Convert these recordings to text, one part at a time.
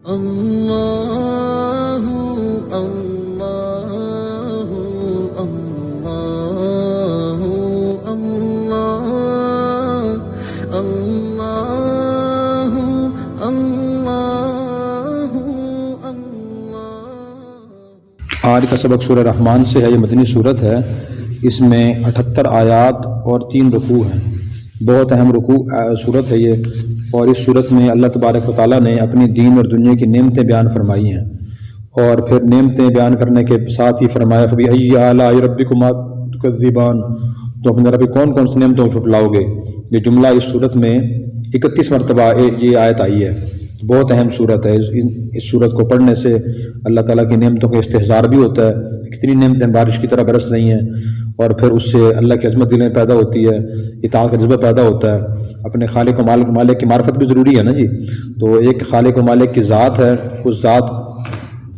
اللہ اللہ اللہ اللہ اللہ اللہ۔ آج کا سبق سورہ رحمان سے ہے، یہ مدنی صورت ہے۔ اس میں 78 آیات اور 3 رکوع ہیں۔ بہت اہم رکوع صورت ہے یہ، اور اس صورت میں اللہ تبارک و تعالیٰ نے اپنی دین اور دنیا کی نعمتیں بیان فرمائی ہیں، اور پھر نعمتیں بیان کرنے کے ساتھ ہی فرمایا فَبِأَيِّ آلَاءِ رَبِّكُمَا تُكَذِّبَانِ، تو اپنے رب کون کون سی نعمتوں کو جھٹلاؤ گے۔ یہ جملہ اس صورت میں 31 مرتبہ یہ آیت آئی ہے۔ بہت اہم صورت ہے۔ اس صورت کو پڑھنے سے اللہ تعالیٰ کی نعمتوں کا استحضار بھی ہوتا ہے، کتنی نعمتیں بارش کی طرح برس رہی ہیں، اور پھر اس سے اللہ کی عظمت دل میں پیدا ہوتی ہے، اطاعت کا جذبہ پیدا ہوتا ہے۔ اپنے خالق و مالک کی معرفت بھی ضروری ہے نا جی۔ تو ایک خالق و مالک کی ذات ہے، اس ذات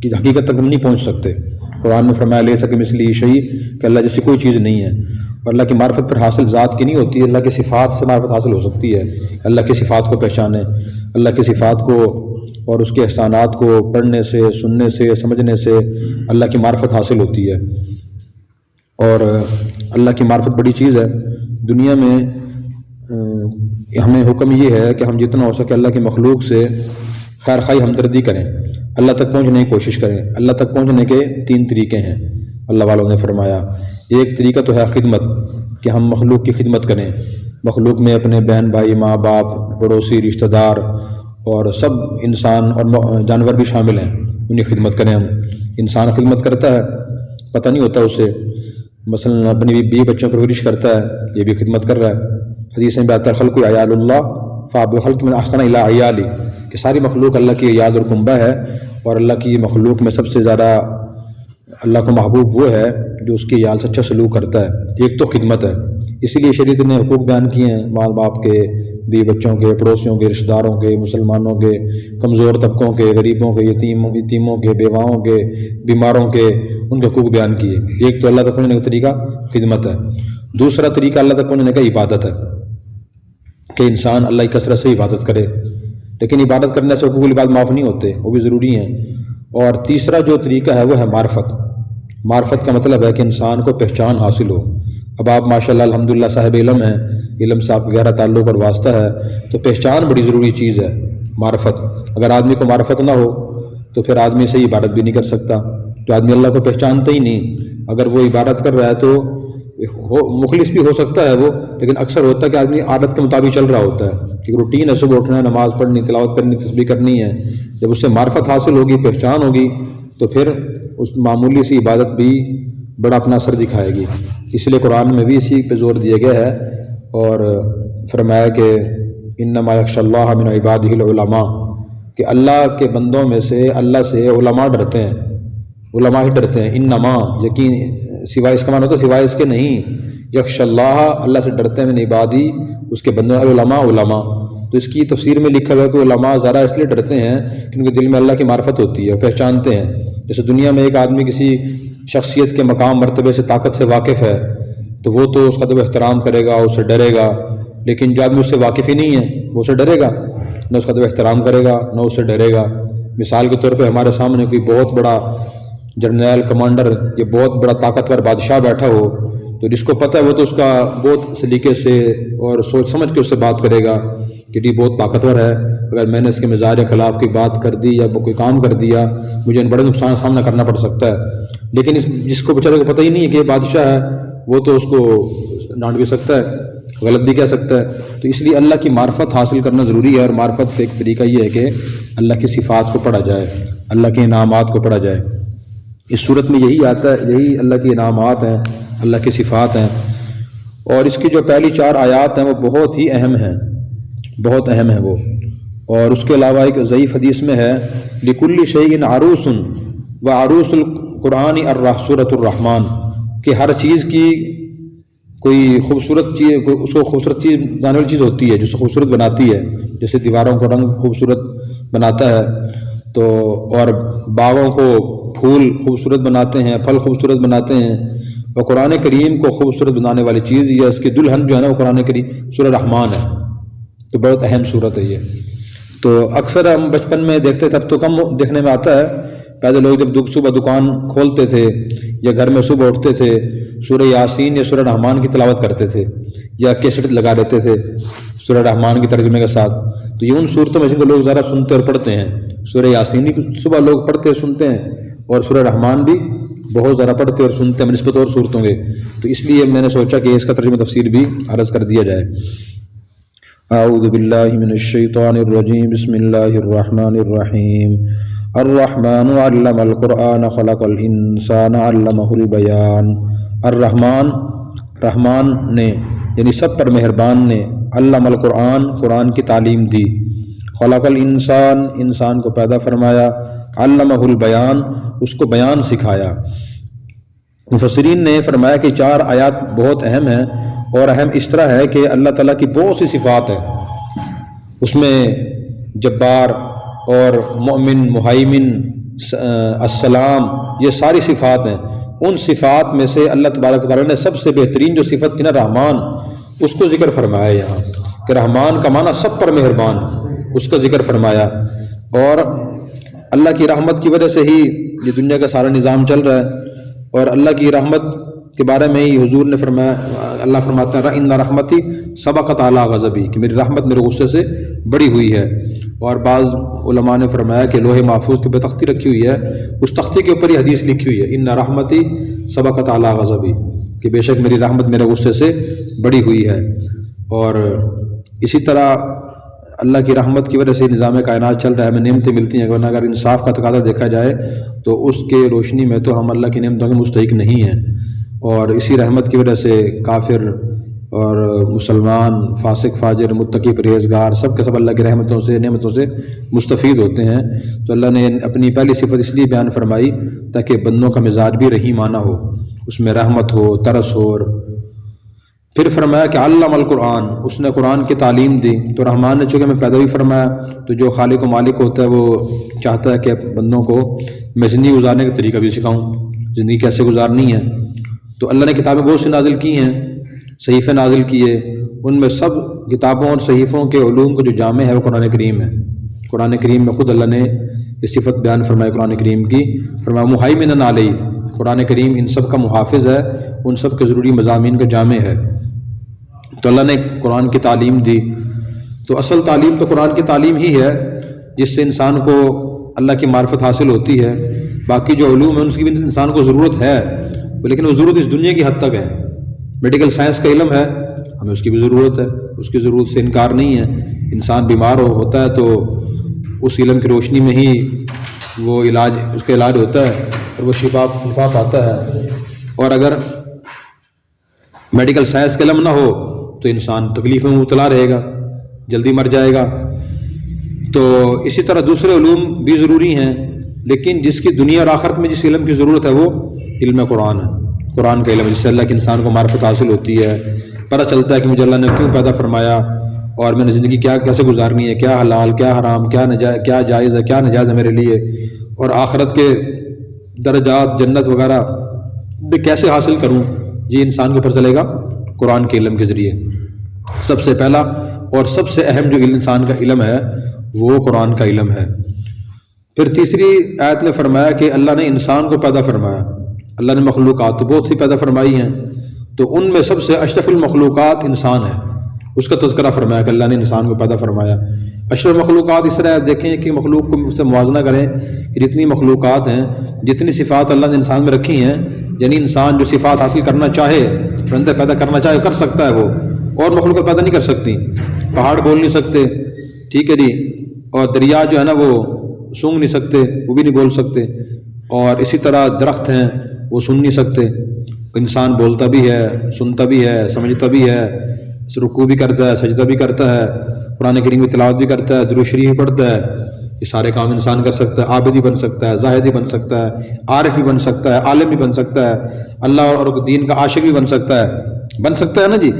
کی حقیقت تک ہم نہیں پہنچ سکتے۔ قرآن میں فرمایا لیس کمثلہ شیء، کہ اللہ جیسی کوئی چیز نہیں ہے۔ اور اللہ کی معرفت پھر حاصل ذات کی نہیں ہوتی، اللہ کی صفات سے معرفت حاصل ہو سکتی ہے۔ اللہ کی صفات کو پہچانے، اللہ کی صفات کو اور اس کے احسانات کو پڑھنے سے، سننے سے، سمجھنے سے اللہ کی معرفت حاصل ہوتی ہے۔ اور اللہ کی معرفت بڑی چیز ہے۔ دنیا میں ہمیں حکم یہ ہے کہ ہم جتنا ہو سکے اللہ کی مخلوق سے خیر خواہی ہمدردی کریں، اللہ تک پہنچنے کی کوشش کریں۔ اللہ تک پہنچنے کے 3 طریقے ہیں اللہ والوں نے فرمایا۔ ایک طریقہ تو ہے خدمت، کہ ہم مخلوق کی خدمت کریں، مخلوق میں اپنے بہن بھائی، ماں باپ، پڑوسی، رشتہ دار اور سب انسان اور جانور بھی شامل ہیں، انہیں خدمت کریں ہم۔ انسان خدمت کرتا ہے، پتہ نہیں ہوتا اسے، مثلا اپنی بیوی بچوں پر پرورش کرتا ہے، یہ بھی خدمت کر رہا ہے۔ حدیث میں آتا ہے خلق عیال اللہ فخلق من احسن الی عیالی، کہ ساری مخلوق اللہ کی عیال اور کنبہ ہے، اور اللہ کی مخلوق میں سب سے زیادہ اللہ کو محبوب وہ ہے جو اس کی عیال سے اچھا سلوک کرتا ہے۔ ایک تو خدمت ہے، اسی لیے شریعت نے حقوق بیان کیے ہیں، ماں باپ کے، بیوی بچوں کے، پڑوسیوں کے، رشتہ داروں کے، مسلمانوں کے، کمزور طبقوں کے، غریبوں کے، یتیموں کے، بیواؤں کے، بیماروں کے، ان کے حقوق بیان کیے۔ ایک تو اللہ تک پہنچنے کا طریقہ خدمت ہے۔ دوسرا طریقہ اللہ تک پہنچنے کا عبادت ہے، کہ انسان اللہ کی کثرت سے عبادت کرے، لیکن عبادت کرنے سے حقوق العباد معاف نہیں ہوتے، وہ بھی ضروری ہیں۔ اور تیسرا جو طریقہ ہے وہ ہے معرفت۔ معرفت کا مطلب ہے کہ انسان کو پہچان حاصل ہو۔ اب آپ ماشاءاللہ الحمدللہ صاحب علم ہیں، علم سے آپ کا گہرا تعلق اور واسطہ ہے، تو پہچان بڑی ضروری چیز ہے، معرفت۔ اگر آدمی کو معرفت نہ ہو تو پھر آدمی سے عبادت بھی نہیں کر سکتا، تو آدمی اللہ کو پہچانتا ہی نہیں۔ اگر وہ عبادت کر رہا ہے تو مخلص بھی ہو سکتا ہے وہ، لیکن اکثر ہوتا ہے کہ آدمی عادت کے مطابق چل رہا ہوتا ہے، کہ روٹین ہے، صبح اٹھنا ہے، نماز پڑھنی، تلاوت کرنی، تسبیح کرنی ہے۔ جب اس سے معرفت حاصل ہوگی، پہچان ہوگی، تو پھر اس معمولی سی عبادت بھی بڑا اپنا اثر دکھائے گی۔ اس لیے قرآن میں بھی اسی پہ زور دیا گیا ہے، اور فرمایا کہ انما یخشی اللہ من عبادہ العلماء، کہ اللہ کے بندوں میں سے اللہ سے علماء ڈرتے ہیں، علماء ہی ڈرتے ہیں۔ انما، یقین، سوائے اس کا معنی ہوتا ہے سوائے اس کے نہیں، یخشی اللہ، اللہ سے ڈرتے ہیں، من عبادی، اس کے بندوں، علماء، علماء۔ تو اس کی تفسیر میں لکھا ہوا ہے کہ علماء ذرا اس لیے ڈرتے ہیں کہ ان کے دل میں اللہ کی معرفت ہوتی ہے، پہچانتے ہیں۔ جیسے دنیا میں ایک آدمی کسی شخصیت کے مقام مرتبے سے، طاقت سے واقف ہے، تو وہ تو اس کا تو احترام کرے گا، اس سے ڈرے گا، لیکن جو آدمی اس سے واقف ہی نہیں ہے وہ اسے ڈرے گا، نہ اس کا تو احترام کرے گا، نہ اس سے ڈرے گا۔ مثال کے طور پہ ہمارے سامنے کوئی بہت بڑا جرنیل، کمانڈر، یہ بہت بڑا طاقتور بادشاہ بیٹھا ہو، تو جس کو پتہ ہے وہ تو اس کا بہت سلیقے سے اور سوچ سمجھ کے اس سے بات کرے گا کہ یہ بہت طاقتور ہے، اگر میں نے اس کے مزاج کے خلاف کوئی بات کر دی یا کوئی کام کر دیا، مجھے بڑے نقصان کا سامنا کرنا پڑ سکتا ہے۔ لیکن جس کو بیچارے کو پتہ ہی نہیں ہے کہ یہ بادشاہ ہے، وہ تو اس کو ڈانٹ بھی سکتا ہے، غلط بھی کہہ سکتا ہے۔ تو اس لیے اللہ کی معرفت حاصل کرنا ضروری ہے، اور معرفت کا ایک طریقہ یہ ہے کہ اللہ کی صفات کو پڑھا جائے، اللہ کے انعامات کو پڑھا جائے۔ اس صورت میں یہی آتا ہے، یہی اللہ کے انعامات ہیں، اللہ کی صفات ہیں۔ اور اس کی جو پہلی 4 آیات ہیں وہ بہت ہی اہم ہیں، بہت اہم ہیں وہ۔ اور اس کے علاوہ ایک ضعیف حدیث میں ہے لِكُلِّ شَيْءٍ عَرُوسٌ وَعَرُوسُ الْقُرْآنِ سورۃ الرحمن، کہ ہر چیز کی کوئی خوبصورت چیز، اس کو خوبصورت چیز بنانے والی چیز ہوتی ہے جو اسے خوبصورت بناتی ہے، جیسے دیواروں کو رنگ خوبصورت بناتا ہے، تو اور باغوں کو پھول خوبصورت بناتے ہیں، پھل خوبصورت بناتے ہیں، اور قرآن کریم کو خوبصورت بنانے والی چیز یا اس کی دلہن جو ہے نا وہ قرآن کریم سورہ رحمان ہے، تو بہت اہم صورت ہے یہ۔ تو اکثر ہم بچپن میں دیکھتے تھے، اب تو کم دیکھنے میں آتا ہے، پہلے لوگ جب صبح دکان کھولتے تھے یا گھر میں صبح اٹھتے تھے سورہ یاسین یا سورہ رحمان کی تلاوت کرتے تھے یا کیسٹ لگا دیتے تھے سورہ رحمان کی ترجمے کے ساتھ. تو یہ ان صورتوں میں جن کو لوگ ذرا سنتے اور پڑھتے ہیں. سورہ یاسین بھی صبح لوگ پڑھتے اور سنتے ہیں، اور سورہ رحمان بھی بہت زیادہ پڑھتے اور سنتے ہیں نسبت اور صورتوں کے. تو اس لیے میں نے سوچا کہ اس کا ترجمہ تفسیر بھی عرض کر دیا جائے. اعوذ باللہ من الشیطان الرجیم، بسم اللہ الرحمن الرحیم. الرحمن علم القرآن خلق الانسان علمہ البیان. الرحمن، رحمان نے یعنی سب پر مہربان نے، علم القرآن، قرآن کی تعلیم دی. خلق الانسان، انسان کو پیدا فرمایا. علمہ البیان، اس کو بیان سکھایا. مفسرین نے فرمایا کہ 4 آیات بہت اہم ہیں، اور اہم اس طرح ہے کہ اللہ تعالیٰ کی بہت سی صفات ہیں. اس میں جبار اور مومن، مہیمن، السلام، یہ ساری صفات ہیں. ان صفات میں سے اللہ تبارک و تعالیٰ نے سب سے بہترین جو صفت تھی نا رحمان، اس کو ذکر فرمایا یہاں کہ رحمان کا معنی سب پر مہربان، اس کا ذکر فرمایا. اور اللہ کی رحمت کی وجہ سے ہی یہ دنیا کا سارا نظام چل رہا ہے. اور اللہ کی رحمت کے بارے میں ہی حضور نے فرمایا، اللہ فرماتا ہے ان رحمتی سبقت اعلیٰ غضبی، کہ میری رحمت میرے غصے سے بڑی ہوئی ہے. اور بعض علماء نے فرمایا کہ لوح محفوظ کے اوپر تختی رکھی ہوئی ہے، اس تختی کے اوپر یہ حدیث لکھی ہوئی ہے ان رحمتی سبقت اعلیٰ غضبی، کہ بے شک میری رحمت میرے غصے سے بڑی ہوئی ہے. اور اسی طرح اللہ کی رحمت کی وجہ سے نظام کائنات چل رہا ہے، ہمیں نعمتیں ملتی ہیں. ورنہ اگر انصاف کا تقاضا دیکھا جائے تو اس کے روشنی میں تو ہم اللہ کی نعمتوں کے مستحق نہیں ہیں. اور اسی رحمت کی وجہ سے کافر اور مسلمان، فاسق، فاجر، متقی، پرہیزگار، سب کے سب اللہ کی رحمتوں سے، نعمتوں سے مستفید ہوتے ہیں. تو اللہ نے اپنی پہلی صفت اس لیے بیان فرمائی تاکہ بندوں کا مزاج بھی رحیمانہ ہو، اس میں رحمت ہو، ترس ہو. پھر فرمایا کہ علم القرآن، اس نے قرآن کی تعلیم دی. تو رحمان نے چونکہ ہمیں پیدا بھی فرمایا، تو جو خالق و مالک ہوتا ہے وہ چاہتا ہے کہ بندوں کو میں زندگی گزارنے کا طریقہ بھی سکھاؤں، زندگی کیسے گزارنی ہے. تو اللہ نے کتابیں بہت سی نازل کی ہیں، صحیفے نازل کیے. ان میں سب کتابوں اور صحیفوں کے علوم کو جو جامع ہے وہ قرآن کریم ہے. قرآن کریم میں خود اللہ نے یہ صفت بیان فرمائی قرآن کریم کی، فرمایا مہیمن علیہ، قرآن کریم ان سب کا محافظ ہے، ان سب کے ضروری مضامین کا جامع ہے. تو اللہ نے قرآن کی تعلیم دی. تو اصل تعلیم تو قرآن کی تعلیم ہی ہے، جس سے انسان کو اللہ کی معرفت حاصل ہوتی ہے. باقی جو علوم ہیں ان کی بھی انسان کو ضرورت ہے، لیکن وہ ضرورت اس دنیا کی حد تک ہے. میڈیکل سائنس کا علم ہے، ہمیں اس کی بھی ضرورت ہے، اس کی ضرورت سے انکار نہیں ہے. انسان بیمار ہوتا ہے تو اس علم کی روشنی میں ہی وہ علاج، اس کا علاج ہوتا ہے اور وہ شفا پاتا ہے. اور اگر میڈیکل سائنس کا علم نہ ہو تو انسان تکلیف میں مبتلا رہے گا، جلدی مر جائے گا. تو اسی طرح دوسرے علوم بھی ضروری ہیں، لیکن جس کی دنیا اور آخرت میں جس علم کی ضرورت ہے وہ علم قرآن ہے. قرآن کا علم جس سے اللہ کے انسان کو معرفت حاصل ہوتی ہے، پتہ چلتا ہے کہ مجھے اللہ نے کیوں پیدا فرمایا اور میں نے زندگی کیسے گزارنی ہے، کیا حلال، کیا حرام، کیا جائز ہے، کیا ناجائز ہے میرے لیے، اور آخرت کے درجات، جنت وغیرہ بھی کیسے حاصل کروں. یہ انسان کے اوپر چلے گا قرآن کے علم کے ذریعے. سب سے پہلا اور سب سے اہم جو انسان کا علم ہے وہ قرآن کا علم ہے. پھر تیسری آیت نے فرمایا کہ اللہ نے انسان کو پیدا فرمایا. اللہ نے مخلوقات تو بہت سی پیدا فرمائی ہیں، تو ان میں سب سے اشرف المخلوقات انسان ہے. اس کا تذکرہ فرمایا کہ اللہ نے انسان کو پیدا فرمایا. اشرف مخلوقات اس طرح دیکھیں کہ مخلوق کو سے موازنہ کریں کہ جتنی مخلوقات ہیں، جتنی صفات اللہ نے انسان میں رکھی ہیں، یعنی انسان جو صفات حاصل کرنا چاہے، پرندے پیدا کرنا چاہے کر سکتا ہے وہ، اور مخلوقات پیدا نہیں کر سکتی. پہاڑ بول نہیں سکتے، ٹھیک ہے جی، اور دریا جو ہے نا وہ سونگ نہیں سکتے، وہ بھی نہیں بول سکتے. اور اسی طرح درخت ہیں وہ سن نہیں سکتے. انسان بولتا بھی ہے، سنتا بھی ہے، سمجھتا بھی ہے، رکوع بھی کرتا ہے، سجدہ بھی کرتا ہے، قرآن کریم کی تلاوت بھی کرتا ہے، درود شریف پڑھتا ہے. یہ سارے کام انسان کر سکتا ہے. عابد بن سکتا ہے، زاہد بن سکتا ہے، عارف بھی بن سکتا ہے، عالم بھی بن سکتا ہے، اللہ اور دین کا عاشق بھی بن سکتا ہے نا جی.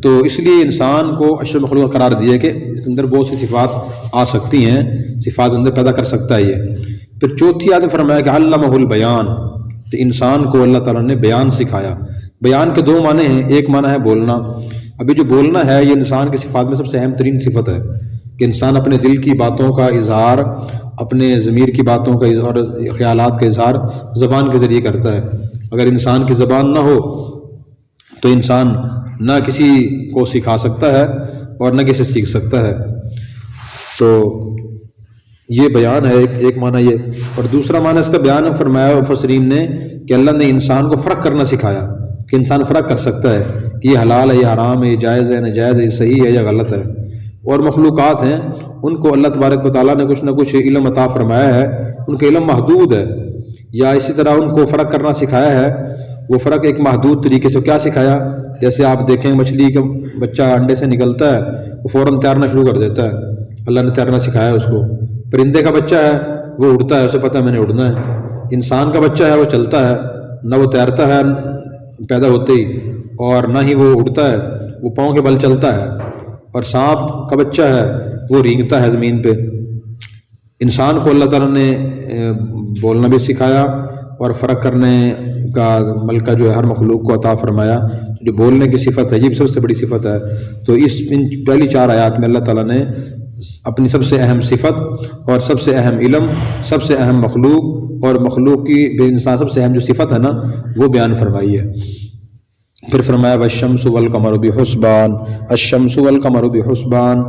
تو اس لیے انسان کو اشرف مخلوق قرار دیا کہ اس کے اندر بہت سی صفات آ سکتی ہیں، صفات اندر پیدا کر سکتا ہے یہ. پھر چوتھی آیت میں فرمایا کہ علمہ البیان، تو انسان کو اللہ تعالیٰ نے بیان سکھایا. بیان کے 2 معنی ہیں. ایک معنی ہے بولنا. ابھی جو بولنا ہے یہ انسان کی صفات میں سب سے اہم ترین صفت ہے کہ انسان اپنے دل کی باتوں کا اظہار، اپنے ضمیر کی باتوں کا اور خیالات کا اظہار زبان کے ذریعے کرتا ہے۔ اگر انسان کی زبان نہ ہو تو انسان نہ کسی کو سکھا سکتا ہے اور نہ کسی سیکھ سکتا ہے۔ تو یہ بیان ہے ایک معنی یہ، اور دوسرا معنی اس کا بیان فرمایا مفسرین نے کہ اللہ نے انسان کو فرق کرنا سکھایا، کہ انسان فرق کر سکتا ہے کہ یہ حلال ہے، یہ حرام ہے، یہ جائز ہے، ناجائز ہے، یہ صحیح ہے یا غلط ہے۔ اور مخلوقات ہیں ان کو اللہ تبارک و تعالیٰ نے کچھ نہ کچھ علم عطا فرمایا ہے، ان کا علم محدود ہے، یا اسی طرح ان کو فرق کرنا سکھایا ہے۔ وہ فرق ایک محدود طریقے سے کیا سکھایا؟ جیسے آپ دیکھیں مچھلی کا بچہ انڈے سے نکلتا ہے وہ فوراً تیرنا شروع کر دیتا ہے، اللہ نے تیرنا سکھایا ہے اس کو۔ پرندے کا بچہ ہے وہ اڑتا ہے، اسے پتہ ہے میں نے اڑنا ہے۔ انسان کا بچہ ہے وہ چلتا ہے، نہ وہ تیرتا ہے پیدا ہوتے ہی، اور نہ ہی وہ اڑتا ہے، وہ پاؤں کے بل چلتا ہے۔ اور سانپ کا بچہ ہے وہ رینگتا ہے زمین پہ۔ انسان کو اللہ تعالیٰ نے بولنا بھی سکھایا اور فرق کرنے کا ملکہ جو ہے ہر مخلوق کو عطا فرمایا۔ جو بولنے کی صفت ہے یہ بھی سب سے بڑی صفت ہے۔ تو ان پہلی 4 آیات میں اللہ تعالیٰ نے اپنی سب سے اہم صفت اور سب سے اہم علم، سب سے اہم مخلوق اور مخلوق کی بے انسان سب سے اہم جو صفت ہے نا وہ بیان فرمائی ہے۔ پھر فرمایا والشمس والقمر بحسبان، الشمس والقمر بحسبان،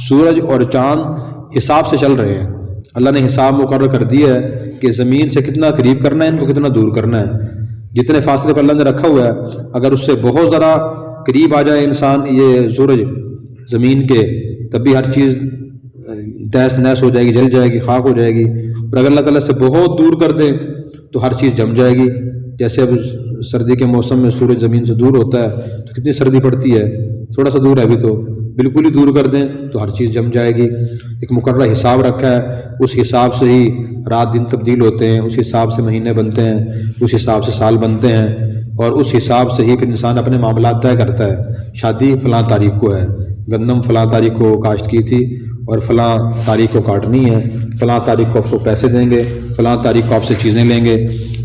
سورج اور چاند حساب سے چل رہے ہیں۔ اللہ نے حساب مقرر کر دیا ہے کہ زمین سے کتنا قریب کرنا ہے، ان کو کتنا دور کرنا ہے۔ جتنے فاصلے پر اللہ نے رکھا ہوا ہے، اگر اس سے بہت ذرا قریب آ جائے انسان یہ سورج زمین کے، تب بھی ہر چیز تہس نہس ہو جائے گی، جل جائے گی، خاک ہو جائے گی۔ اور اگر اللہ تعالیٰ سے بہت دور کر دے تو ہر چیز جم جائے گی۔ جیسے اب سردی کے موسم میں سورج زمین سے دور ہوتا ہے تو کتنی سردی پڑتی ہے، تھوڑا سا دور ہے ابھی تو، بالکل ہی دور کر دیں تو ہر چیز جم جائے گی۔ ایک مقررہ حساب رکھا ہے، اس حساب سے ہی رات دن تبدیل ہوتے ہیں، اس حساب سے مہینے بنتے ہیں، اس حساب سے سال بنتے ہیں، اور اس حساب سے ہی پھر انسان اپنے معاملات طے کرتا ہے۔ شادی فلاں تاریخ کو ہے، گندم فلاں تاریخ کو کاشت کی تھی اور فلاں تاریخ کو کاٹنی ہے، فلاں تاریخ کو آپ کو پیسے دیں گے، فلاں تاریخ کو آپ سے چیزیں لیں گے۔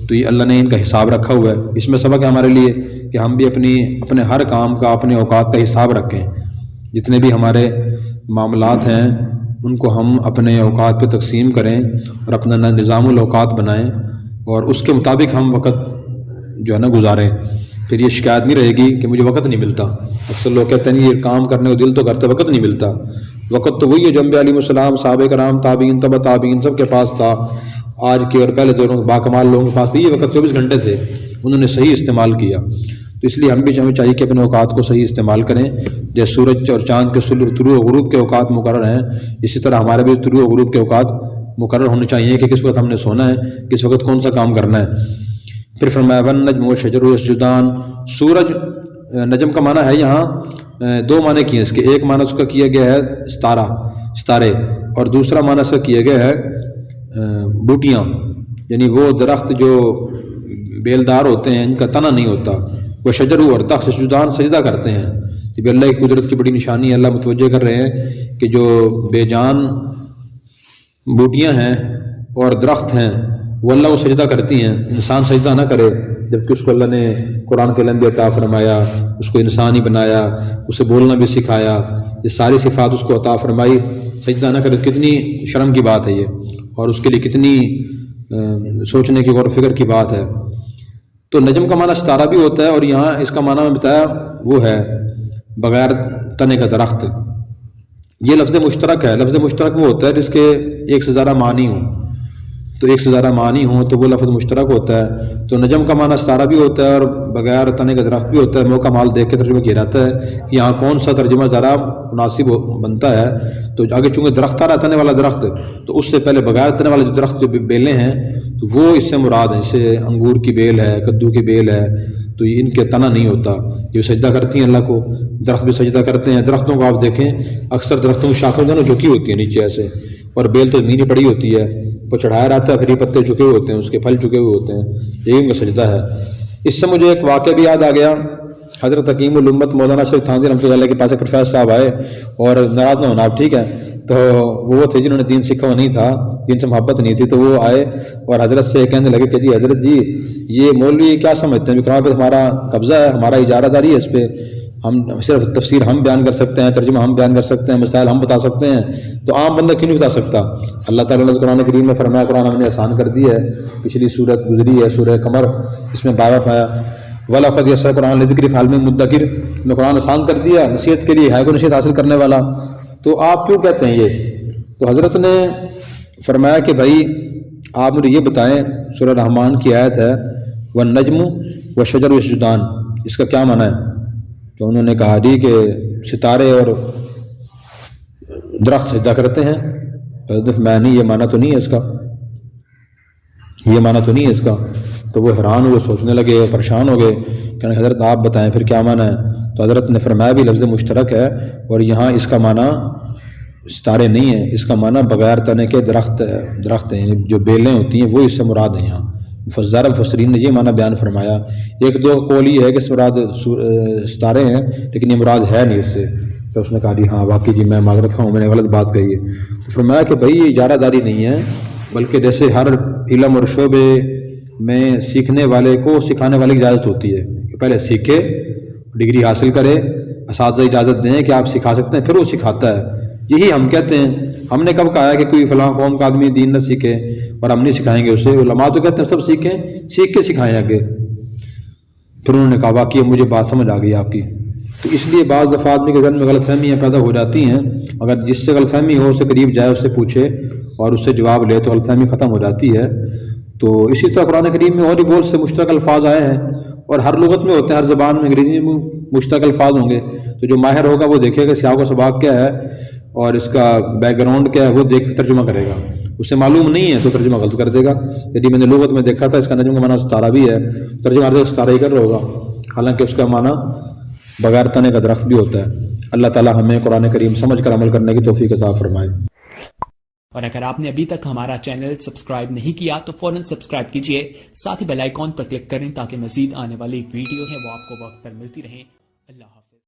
تو یہ اللہ نے ان کا حساب رکھا ہوا ہے۔ اس میں سبق ہے ہمارے لیے کہ ہم بھی اپنے ہر کام کا، اپنے اوقات کا حساب رکھیں۔ جتنے بھی ہمارے معاملات ہیں ان کو ہم اپنے اوقات پہ تقسیم کریں اور اپنا نظام الاوقات بنائیں، اور اس کے مطابق ہم وقت جو ہے نا گزاریں۔ پھر یہ شکایت نہیں رہے گی کہ مجھے وقت نہیں ملتا۔ اکثر لوگ کہتے ہیں یہ کام کرنے کو دل تو کرتے، وقت نہیں ملتا۔ وقت تو وہی ہے جو انبیاء علیہ السلام، صحابہ کرام، تابعین، تبع تابعین سب کے پاس تھا۔ آج کے اور پہلے دوروں باکمال لوگوں کے پاس بھی یہ وقت 24 گھنٹے تھے، انہوں نے صحیح استعمال کیا۔ تو اس لیے ہمیں چاہیے کہ اپنے اوقات کو صحیح استعمال کریں۔ جیسے سورج اور چاند کے طلوع و غروب کے اوقات مقرر ہیں، اسی طرح ہمارے بھی طلوع و غروب کے اوقات مقرر ہونے چاہیے کہ کس وقت ہم نے سونا ہے، کس وقت کون سا کام کرنا ہے۔ پھر فرمایا والنجم والشجر یسجدان، سورج نجم کا معنی ہے یہاں 2 معنی کیے اس کے۔ ایک معنی اس کا کیا گیا ہے ستارے، اور دوسرا معنی اس کا کیا گیا ہے بوٹیاں، یعنی وہ درخت جو بیلدار ہوتے ہیں، ان کا تنا نہیں ہوتا۔ وہ شجر اور درخت سجدان سجدہ کرتے ہیں۔ تو اللہ کی قدرت کی بڑی نشانی ہے۔ اللہ متوجہ کر رہے ہیں کہ جو بے جان بوٹیاں ہیں اور درخت ہیں وہ اللہ کو سجدہ کرتی ہیں، انسان سجدہ نہ کرے، جبکہ اس کو اللہ نے قرآن کے لمبے عطا فرمایا، اس کو انسان ہی بنایا، اسے بولنا بھی سکھایا، یہ ساری صفات اس کو عطا فرمائی، سجدہ نہ کرے۔ کتنی شرم کی بات ہے یہ، اور اس کے لیے کتنی سوچنے کی غور و فکر کی بات ہے۔ تو نجم کا معنی ستارہ بھی ہوتا ہے، اور یہاں اس کا معنی میں بتایا وہ ہے بغیر تنے کا درخت۔ یہ لفظ مشترک ہے۔ لفظ مشترک وہ ہوتا ہے جس کے ایک سے زیادہ معنی ہوں، تو ایک سے زیادہ معنی ہوں تو وہ لفظ مشترک ہوتا ہے۔ تو نجم کا معنی ستارہ بھی ہوتا ہے اور بغیر تنے کا درخت بھی ہوتا ہے۔ موقع مال دیکھ کے ترجمہ کیا جاتا ہے کہ یہاں کون سا ترجمہ ذرا مناسب بنتا ہے۔ تو آگے چونکہ درخت آ رہا ہے تنے والا درخت، تو اس سے پہلے بغیر تنے والے جو درخت جو بیلیں ہیں تو وہ اس سے مراد ہیں۔ جیسے انگور کی بیل ہے، کدو کی بیل ہے، تو ان کے تنا نہیں ہوتا، یہ سجدہ کرتی ہیں اللہ کو۔ درخت بھی سجدہ کرتے ہیں۔ درختوں کو آپ دیکھیں، اکثر درختوں کی شاخیں جو جھکی ہوتی ہیں نیچے ایسے، اور بیل تو زمین ہی پڑی ہوتی ہے، وہ چڑھایا رہتا ہے، پھر یہ پتے جھکے ہوئے ہوتے ہیں، اس کے پھل جھکے ہوئے ہوتے ہیں، یہی ان کا سجدہ ہے۔ اس سے مجھے ایک واقعہ بھی یاد آ گیا۔ حضرت حکیم الامت مولانا شریف تھانوی رحمۃ اللہ علیہ کے پاس ایک پروفیسر صاحب آئے، اور ناراض نہ ہونا آپ، ٹھیک ہے، تو وہ تھے جنہوں نے دین سیکھا ہوا نہیں تھا، دین سے محبت نہیں تھی، تو وہ آئے اور حضرت سے کہنے لگے کہ جی حضرت جی یہ مولوی کیا سمجھتے ہیں، قرآن پہ ہمارا قبضہ ہے، ہمارا اجارہ داری ہے اس پہ، ہم صرف تفسیر ہم بیان کر سکتے ہیں، ترجمہ ہم بیان کر سکتے ہیں، مسائل ہم بتا سکتے ہیں، تو عام بندہ کیوں نہیں بتا سکتا؟ اللہ تعالیٰ نے قرآن کریم میں فرمایا، قرآن ہم نے آسان کر دی ہے، پچھلی صورت گزری ہے سورہ قمر، اس میں باوف آیا وَلَقَدْ يَسَّرْنَا الْقُرْآنَ لِلذِّكْرِ فَهَلْ مِن مُدَّكِرٍ، میں قرآن آسان کر دیا نصیحت کے لیے، ہے کوئی نصیحت حاصل کرنے والا؟ تو آپ کیوں کہتے ہیں یہ؟ تو حضرت نے فرمایا کہ بھائی آپ مجھے یہ بتائیں، سورہ رحمان کی آیت ہے وَالنَّجْمُ وَالشَّجَرُ يَسْجُدَانِ، اس کا کیا معنی ہے؟ تو انہوں نے کہا جی کہ ستارے اور درخت سجدہ کرتے ہیں۔ حضرت میں نہیں، یہ معنی تو نہیں ہے اس کا، یہ معنی تو نہیں ہے اس کا۔ تو وہ حیران ہوئے، سوچنے لگے، پریشان ہو گئے کہ حضرت آپ بتائیں پھر کیا معنی ہے؟ تو حضرت نے فرمایا بھی لفظ مشترک ہے، اور یہاں اس کا معنی ستارے نہیں ہے، اس کا معنی بغیر تنے کے درخت ہیں، یعنی جو بیلیں ہوتی ہیں وہ اس سے مراد ہیں۔ یہاں مفسر مفسرین نے یہ معنی بیان فرمایا۔ ایک دو قول یہ ہے کہ اس مراد ستارے ہیں، لیکن یہ مراد ہے نہیں اس سے۔ تو اس نے کہا جی ہاں واقعی جی میں معذرت خواہ ہوں، میں نے غلط بات کہی ہے۔ تو فرمایا کہ بھائی یہ اجارہ داری نہیں ہے، بلکہ جیسے ہر علم اور شعبے میں سیکھنے والے کو سکھانے والے کی اجازت ہوتی ہے کہ پہلے سیکھے، ڈگری حاصل کرے، اساتذہ اجازت دیں کہ آپ سکھا سکتے ہیں، پھر وہ سکھاتا ہے۔ یہی ہم کہتے ہیں، ہم نے کب کہا ہے کہ کوئی فلاں قوم کا آدمی دین نہ سیکھے اور ہم نہیں سکھائیں گے اسے؟ علماء تو کہتے ہیں سب سیکھیں، سیکھ کے سکھائیں آگے۔ پھر انہوں نے کہا واقعی مجھے بات سمجھ آ گئی آپ کی۔ تو اس لیے بعض دفعہ آدمی کے ذہن میں غلط فہمیاں پیدا ہو جاتی ہیں، اگر جس سے غلط فہمی ہو اس سے قریب جائے، اس سے پوچھے اور اس سے جواب لے تو غلط فہمی ختم ہو جاتی ہے۔ تو اسی طرح قرآن کریم میں اور بھی بہت سے مشترک الفاظ آئے ہیں، اور ہر لغت میں ہوتے ہیں، ہر زبان میں انگریزی میں مشترک الفاظ ہوں گے۔ تو جو ماہر ہوگا وہ دیکھے گا سیاق و سباق کیا ہے اور اس کا بیک گراؤنڈ کیا ہے، وہ دیکھ ترجمہ کرے گا۔ اسے معلوم نہیں ہے تو ترجمہ غلط کر دے گا کہ جی میں نے لغت میں دیکھا تھا اس کا نجم کا معنی ستارہ بھی ہے، ترجمہ عرض ستارہ ہی کر رہا ہوگا، حالانکہ اس کا معنی بغیر تنے کا درخت بھی ہوتا ہے۔ اللہ تعالی ہمیں قرآن کریم سمجھ کر عمل کرنے کی توفیق عطا فرمائے۔ اور اگر آپ نے ابھی تک ہمارا چینل سبسکرائب نہیں کیا تو فوراً سبسکرائب کیجئے، ساتھ ہی بیل آئیکن پر کلک کریں تاکہ مزید آنے والی ویڈیو ہے وہ آپ کو وقت پر ملتی رہیں۔ اللہ حافظ۔